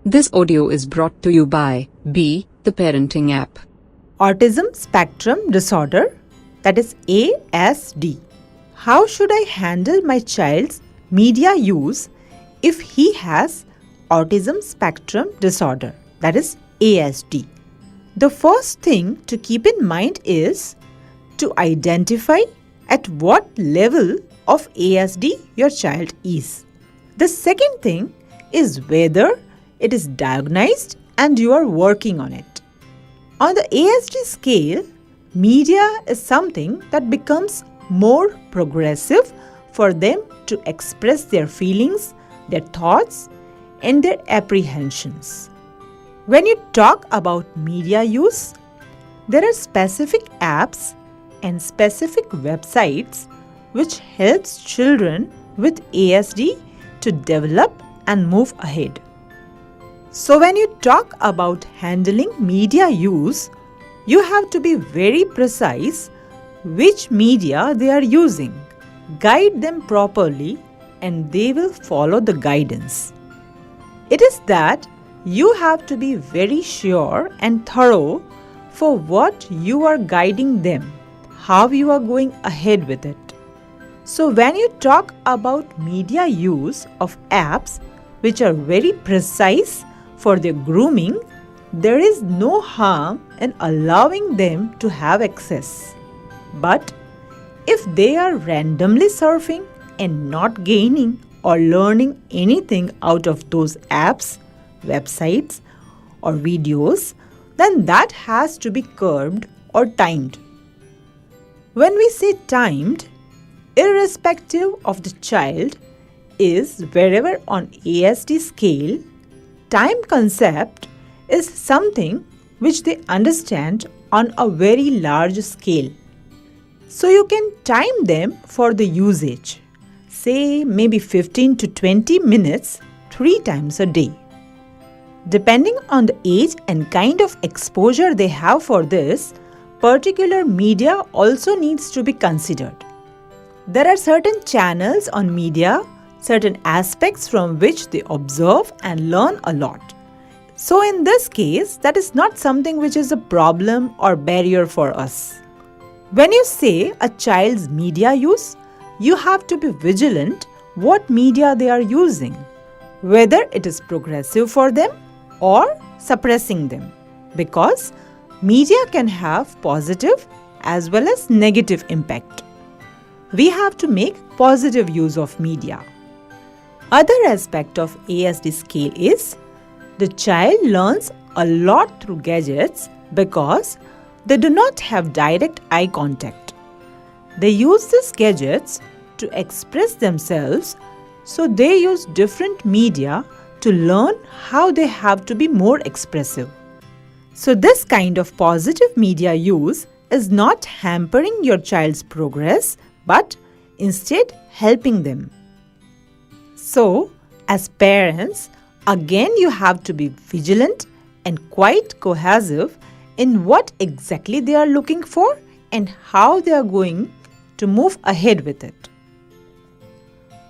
This audio is brought to you by B, the parenting app. Autism spectrum disorder, that is ASD. How should I handle my child's media use if he has autism spectrum disorder, that is ASD? The first thing to keep in mind is to identify at what level of ASD your child is. The second thing is whether it is diagnosed and you are working on it. On the ASD scale, media is something that becomes more progressive for them to express their feelings, their thoughts, and their apprehensions. When you talk about media use, there are specific apps and specific websites which helps children with ASD to develop and move ahead. So when you talk about handling media use, you have to be very precise which media they are using. Guide them properly and they will follow the guidance. It is that you have to be very sure and thorough for what you are guiding them, how you are going ahead with it. So when you talk about media use of apps which are very precise for their grooming, there is no harm in allowing them to have access. But if they are randomly surfing and not gaining or learning anything out of those apps, websites, or videos, then that has to be curbed or timed. When we say timed, irrespective of the child is wherever on ASD scale, time concept is something which they understand on a very large scale. So you can time them for the usage, say maybe 15 to 20 minutes 3 times a day. Depending on the age and kind of exposure they have for this, particular media also needs to be considered. There are certain channels on media, certain aspects from which they observe and learn a lot. So in this case, that is not something which is a problem or barrier for us. When you say a child's media use, you have to be vigilant what media they are using, whether it is progressive for them or suppressing them, because media can have positive as well as negative impact. We have to make positive use of media. Other aspect of ASD scale is the child learns a lot through gadgets because they do not have direct eye contact. They use these gadgets to express themselves, so they use different media to learn how they have to be more expressive. So this kind of positive media use is not hampering your child's progress, but instead helping them. So, as parents, again you have to be vigilant and quite cohesive in what exactly they are looking for and how they are going to move ahead with it.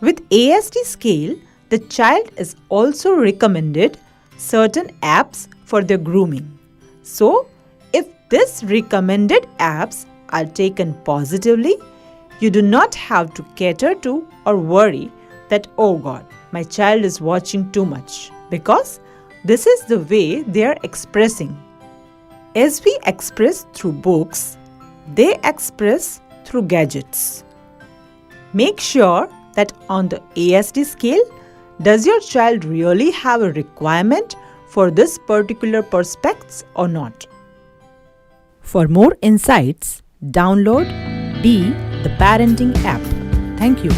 With ASD scale, the child is also recommended certain apps for their grooming. So, if these recommended apps are taken positively, you do not have to cater to or worry that, oh God, my child is watching too much, because this is the way they are expressing. As we express through books, they express through gadgets. Make sure that on the ASD scale, does your child really have a requirement for this particular perspectives or not? For more insights, download Be the Parenting app. Thank you.